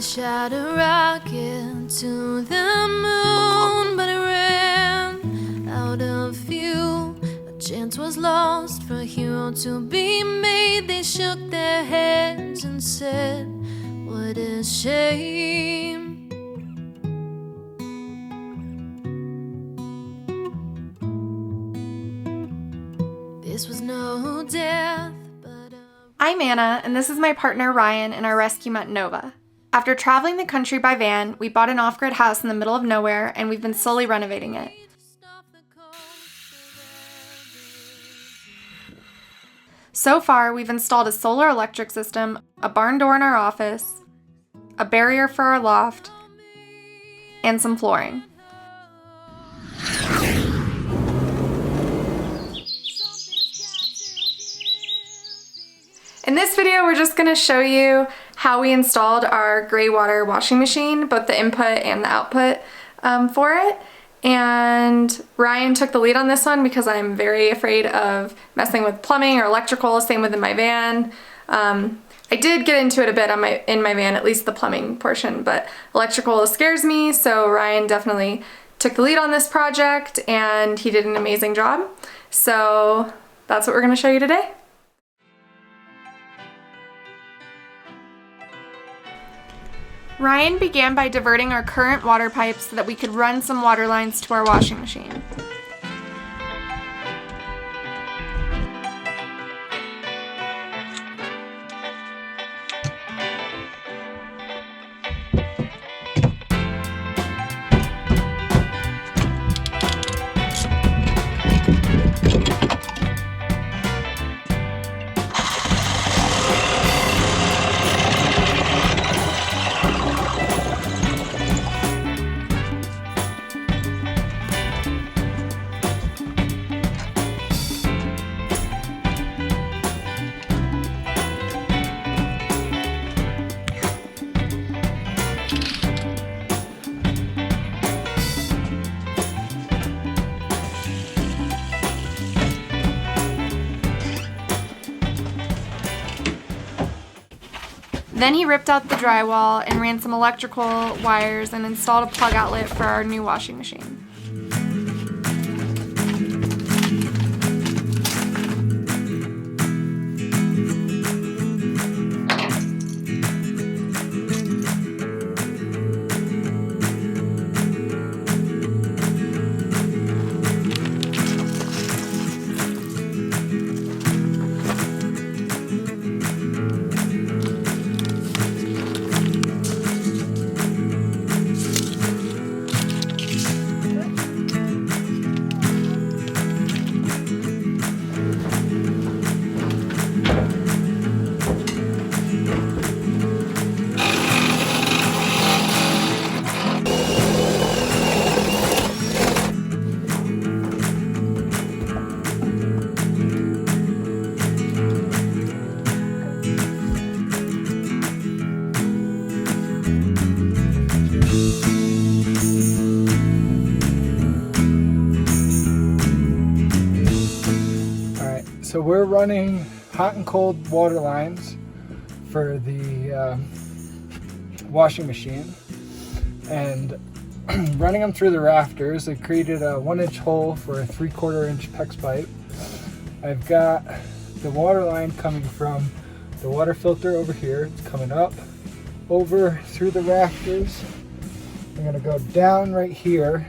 shot a rocket to the moon, but it ran out of fuel. A chance was lost for a hero to be made. They shook their heads and said, what a shame. This was no death, but I'm Anna, and this is my partner Ryan in our rescue Mutt Nova. After traveling the country by van, we bought an off-grid house in the middle of nowhere, and we've been slowly renovating it. So far, we've installed a solar electric system, a barn door in our office, a barrier for our loft, and some flooring. In this video, we're just going to show you how we installed our greywater washing machine, both the input and the output for it. And Ryan took the lead on this one because I'm very afraid of messing with plumbing or electrical, same within my van. I did get into it a bit in my van, at least the plumbing portion, but electrical scares me, so Ryan definitely took the lead on this project and he did an amazing job. So that's what we're going to show you today. Ryan began by diverting our current water pipes so that we could run some water lines to our washing machine. Then he ripped out the drywall and ran some electrical wires and installed a plug outlet for our new washing machine. So we're running hot and cold water lines for the washing machine and running them through the rafters. I created a 1-inch hole for a 3/4 inch PEX pipe. I've got the water line coming from the water filter over here. It's coming up over through the rafters. I'm going to go down right here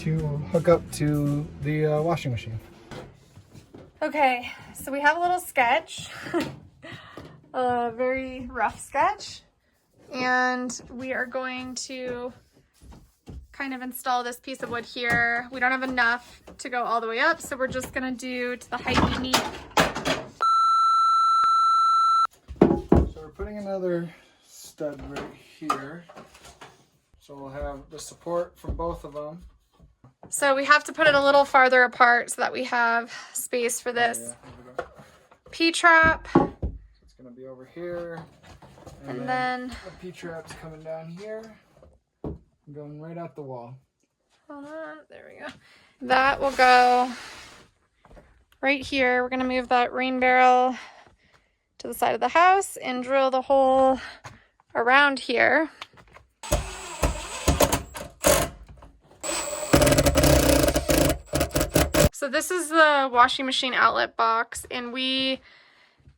to hook up to the washing machine. Okay, so we have a little sketch, a very rough sketch, and we are going to kind of install this piece of wood here. We don't have enough to go all the way up, so we're just gonna do to the height we need. So we're putting another stud right here. So we'll have the support from both of them. So we have to put it a little farther apart so that we have space for this P-trap. So it's going to be over here. And then the P-trap's coming down here. Going right out the wall. Hold on, there we go. That will go right here. We're going to move that rain barrel to the side of the house and drill the hole around here. So this is the washing machine outlet box, and we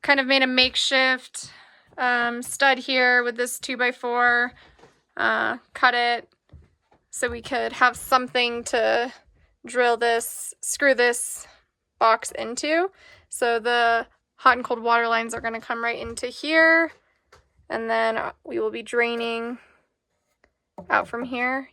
kind of made a makeshift stud here with this 2x4, cut it so we could have something to screw this box into. So the hot and cold water lines are going to come right into here, and then we will be draining out from here.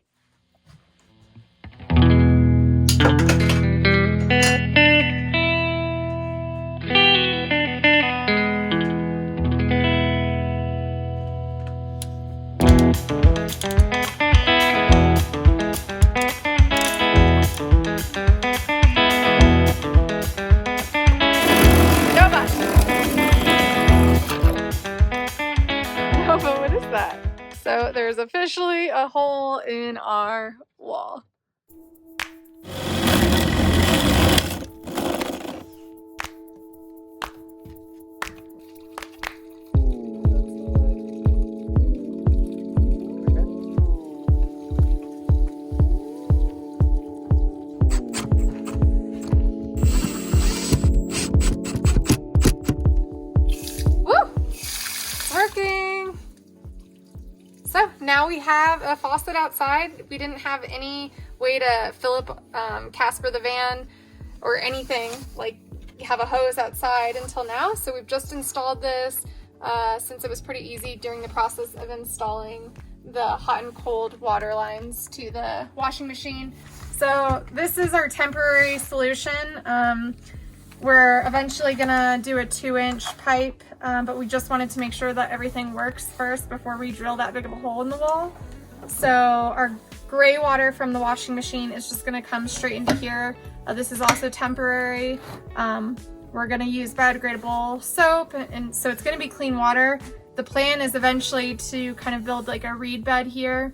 But what is that? So there's officially a hole in our wall. So now we have a faucet outside. We didn't have any way to fill up Casper the van or anything, like have a hose outside until now. So we've just installed this since it was pretty easy during the process of installing the hot and cold water lines to the washing machine. So this is our temporary solution. We're eventually gonna do a 2-inch pipe, but we just wanted to make sure that everything works first before we drill that big of a hole in the wall. So our gray water from the washing machine is just gonna come straight into here. This is also temporary. We're gonna use biodegradable soap, and so it's gonna be clean water. The plan is eventually to kind of build like a reed bed here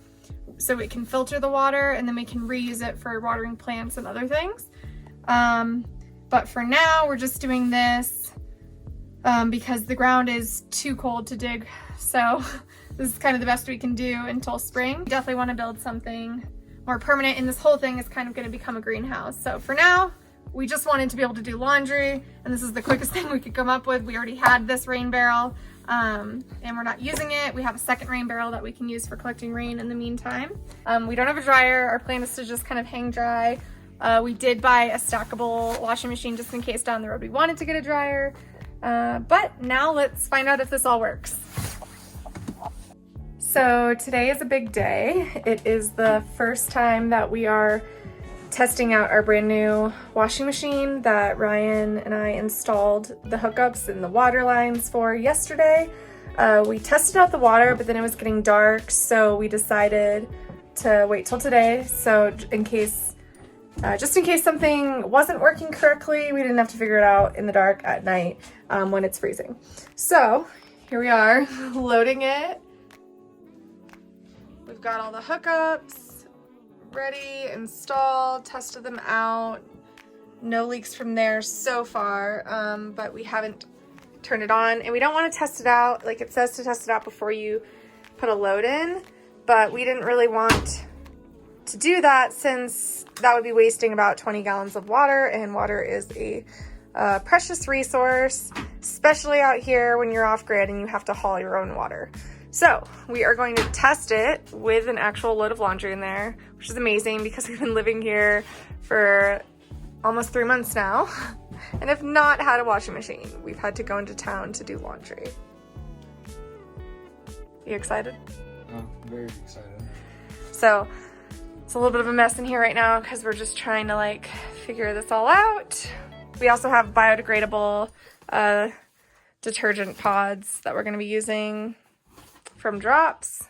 so it can filter the water, and then we can reuse it for watering plants and other things. But for now, we're just doing this because the ground is too cold to dig. So this is kind of the best we can do until spring. We definitely want to build something more permanent, and this whole thing is kind of going to become a greenhouse. So for now, we just wanted to be able to do laundry, and this is the quickest thing we could come up with. We already had this rain barrel, and we're not using it. We have a second rain barrel that we can use for collecting rain in the meantime. We don't have a dryer. Our plan is to just kind of hang dry. We did buy a stackable washing machine just in case down the road we wanted to get a dryer. But now let's find out if this all works. So today is a big day. It is the first time that we are testing out our brand new washing machine that Ryan and I installed the hookups and the water lines for yesterday. We tested out the water, but then it was getting dark, so we decided to wait till today. So just in case something wasn't working correctly, we didn't have to figure it out in the dark at night when it's freezing. So here we are loading it. We've got all the hookups ready, installed, tested them out. No leaks from there so far, but we haven't turned it on, and we don't want to test it out. Like it says to test it out before you put a load in, but we didn't really want to do that since that would be wasting about 20 gallons of water, and water is a precious resource, especially out here when you're off grid and you have to haul your own water. So we are going to test it with an actual load of laundry in there, which is amazing because we've been living here for almost 3 months now and have not had a washing machine. We've had to go into town to do laundry. You excited? Oh, very excited. So it's a little bit of a mess in here right now because we're just trying to like figure this all out. We also have biodegradable detergent pods that we're going to be using from Drops.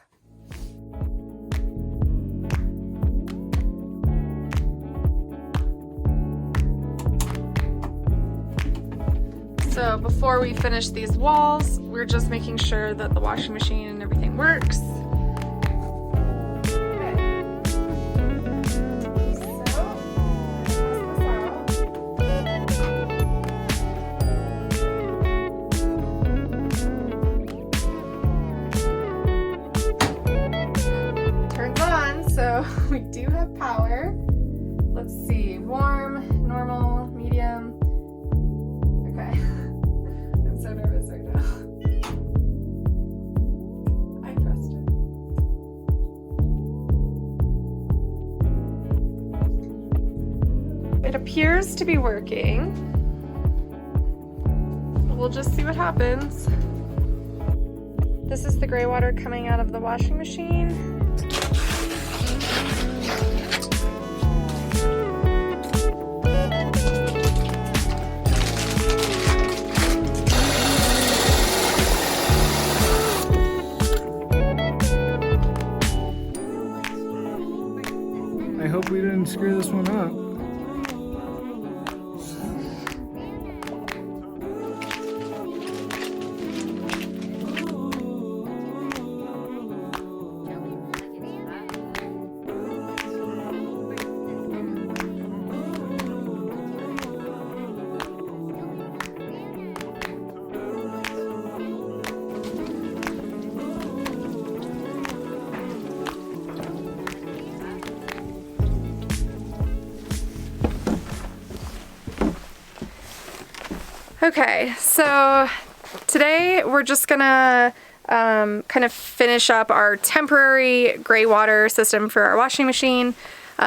So before we finish these walls, we're just making sure that the washing machine and everything works. So we do have power. Let's see, warm, normal, It appears to be working. We'll just see what happens. This is the gray water coming out of the washing machine. I hope we didn't screw this one up. Okay, so today we're just gonna kind of finish up our temporary gray water system for our washing machine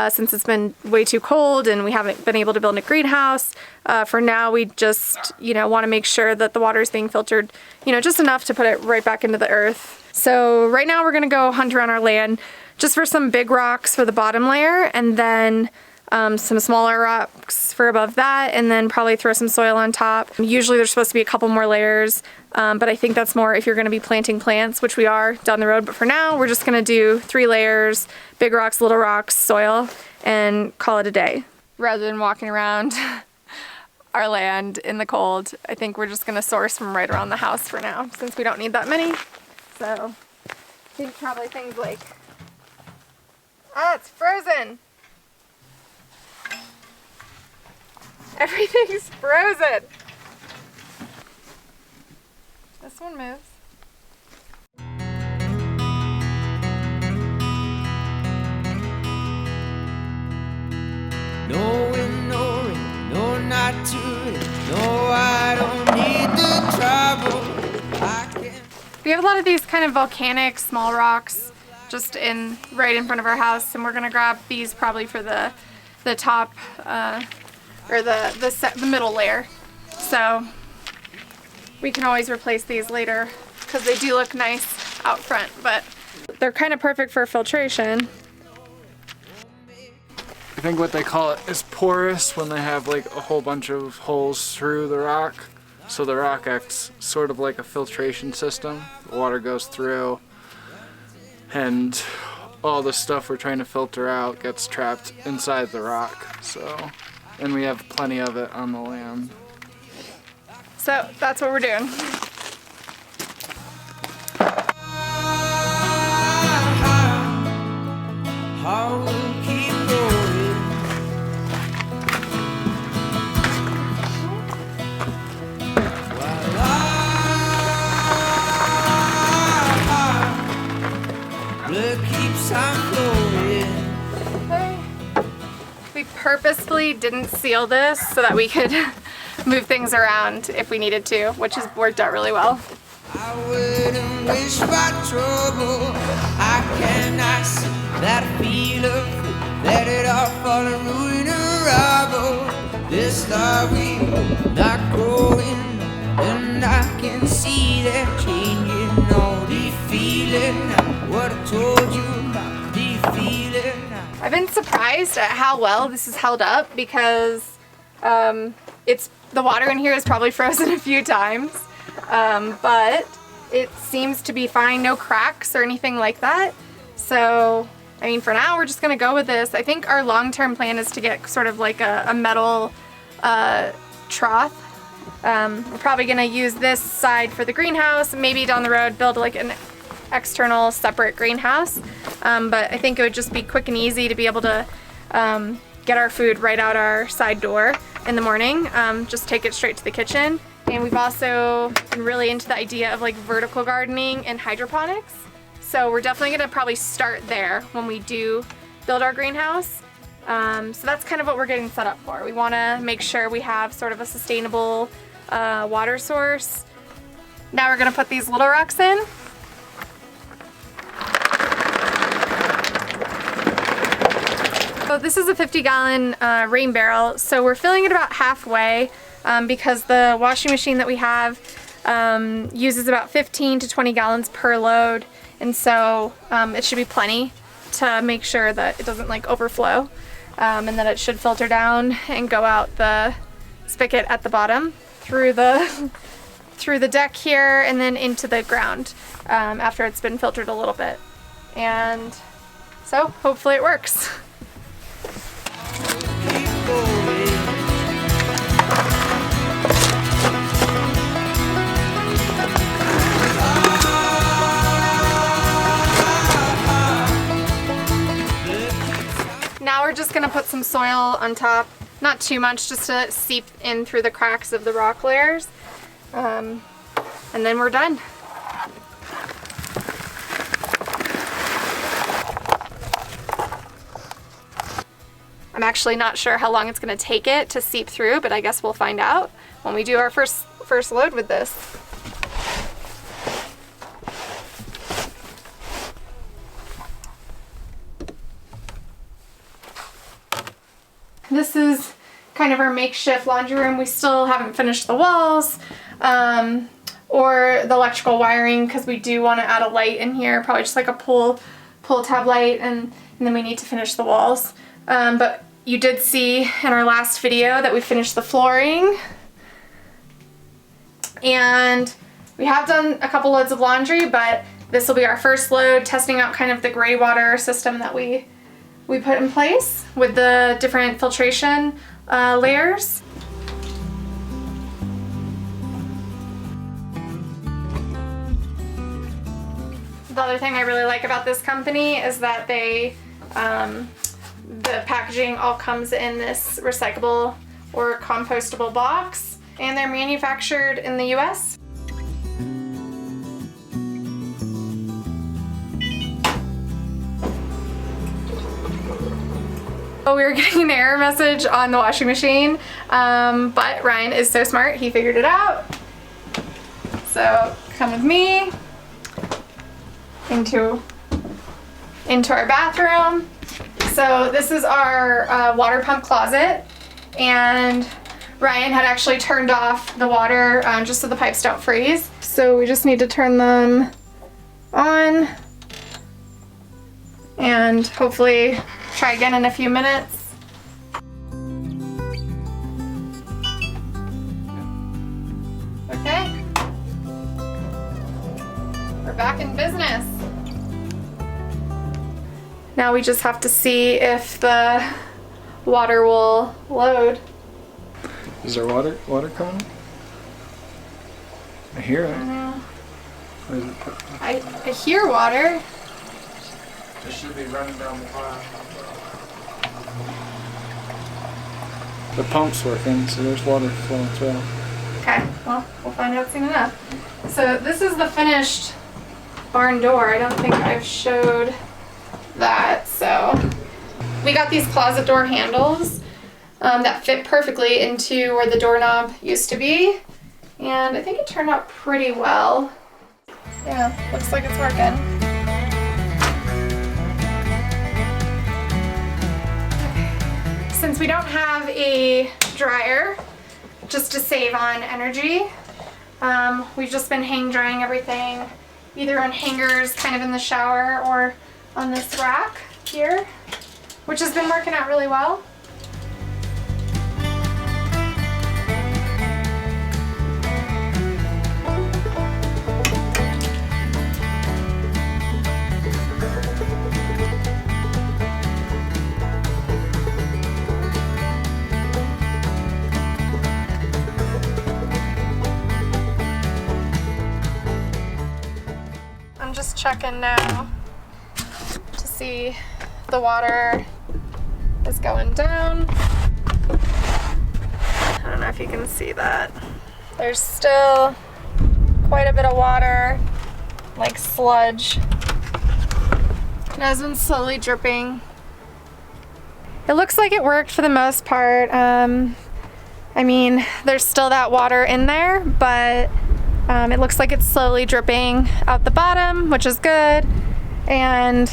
since it's been way too cold and we haven't been able to build a greenhouse. For now, we just, want to make sure that the water is being filtered, just enough to put it right back into the earth. So right now we're gonna go hunt around our land just for some big rocks for the bottom layer, and then some smaller rocks for above that, and then probably throw some soil on top. Usually there's supposed to be a couple more layers, but I think that's more if you're going to be planting plants, which we are down the road. But for now, we're just going to do 3 layers, big rocks, little rocks, soil, and call it a day. Rather than walking around our land in the cold, I think we're just going to source from right around the house for now, since we don't need that many. So I think probably things like, it's frozen. Everything's frozen. This one moves. No, not to it. No, I don't need the trouble. I can. We have a lot of these kind of volcanic small rocks just right in front of our house, and we're gonna grab these probably for the top or the middle layer. So we can always replace these later because they do look nice out front, but they're kind of perfect for filtration. I think what they call it is porous when they have like a whole bunch of holes through the rock. So the rock acts sort of like a filtration system. The water goes through and all the stuff we're trying to filter out gets trapped inside the rock. And we have plenty of it on the land. So that's what we're doing. We purposefully didn't seal this so that we could move things around if we needed to, which has worked out really well. I wouldn't wish for trouble. I cannot see that feel of let it all fall and ruin a rubble. This story not growing, and I can see that changing. All the feeling, what I told you about the feeling. I've been surprised at how well this is held up because the water in here is probably frozen a few times, but it seems to be fine, no cracks or anything like that. So, I mean, for now we're just gonna go with this. I think our long-term plan is to get sort of like a metal trough. We're probably gonna use this side for the greenhouse, maybe down the road build like an external separate greenhouse, but I think it would just be quick and easy to be able to get our food right out our side door in the morning, just take it straight to the kitchen. And we've also been really into the idea of like vertical gardening and hydroponics, so we're definitely gonna probably start there when we do build our greenhouse. So that's kind of what we're getting set up for. We want to make sure we have sort of a sustainable water source. Now we're gonna put these little rocks in. So this is a 50-gallon rain barrel. So we're filling it about halfway because the washing machine that we have uses about 15 to 20 gallons per load. And so it should be plenty to make sure that it doesn't like overflow and that it should filter down and go out the spigot at the bottom through the deck here and then into the ground after it's been filtered a little bit. And so hopefully it works. Now we're just gonna put some soil on top, not too much, just to seep in through the cracks of the rock layers, and then we're done. I'm actually not sure how long it's gonna take it to seep through, but I guess we'll find out when we do our first load with this. This is kind of our makeshift laundry room. We still haven't finished the walls or the electrical wiring because we do want to add a light in here, probably just like a pull tab light, and then we need to finish the walls. But you did see in our last video that we finished the flooring, and we have done a couple loads of laundry, but this will be our first load, testing out kind of the gray water system that we put in place with the different filtration layers. The other thing I really like about this company is that they, the packaging all comes in this recyclable or compostable box, and they're manufactured in the US. We were getting an error message on the washing machine, but Ryan is so smart, he figured it out. So come with me into our bathroom. So this is our water pump closet, and Ryan had actually turned off the water just so the pipes don't freeze. So we just need to turn them on and hopefully try again in a few minutes. Okay, we're back in business. Now we just have to see if the water will load. Is there water coming? I hear it. I hear water. It should be running down the pipe. The pump's working, so there's water flowing through. Okay, well, we'll find out soon enough. So this is the finished barn door. I don't think I've showed that. So we got these closet door handles that fit perfectly into where the doorknob used to be, and I think it turned out pretty well. Yeah, looks like it's working. Since we don't have a dryer, just to save on energy, we've just been hang drying everything either on hangers kind of in the shower or on this rack here, which has been working out really well. I'm just checking now to see if the water is going down. I don't know if you can see that. There's still quite a bit of water, like sludge. It has been slowly dripping. It looks like it worked for the most part. I mean, there's still that water in there, but it looks like it's slowly dripping out the bottom, which is good. And,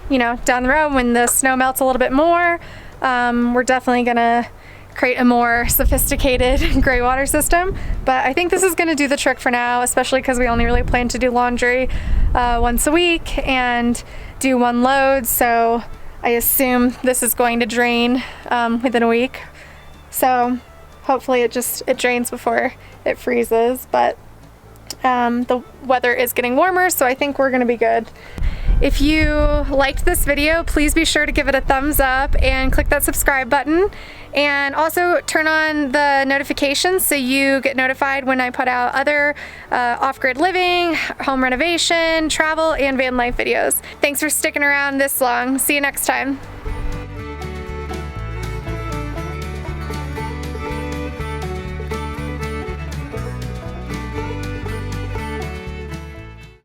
you know, down the road when the snow melts a little bit more, We're definitely gonna create a more sophisticated gray water system, but I think this is gonna do the trick for now, especially because we only really plan to do laundry once a week and do one load, so I assume this is going to drain within a week. So hopefully it drains before it freezes, but the weather is getting warmer, so I think we're gonna be good. If you liked this video, please be sure to give it a thumbs up and click that subscribe button. And also turn on the notifications so you get notified when I put out other off-grid living, home renovation, travel, and van life videos. Thanks for sticking around this long. See you next time.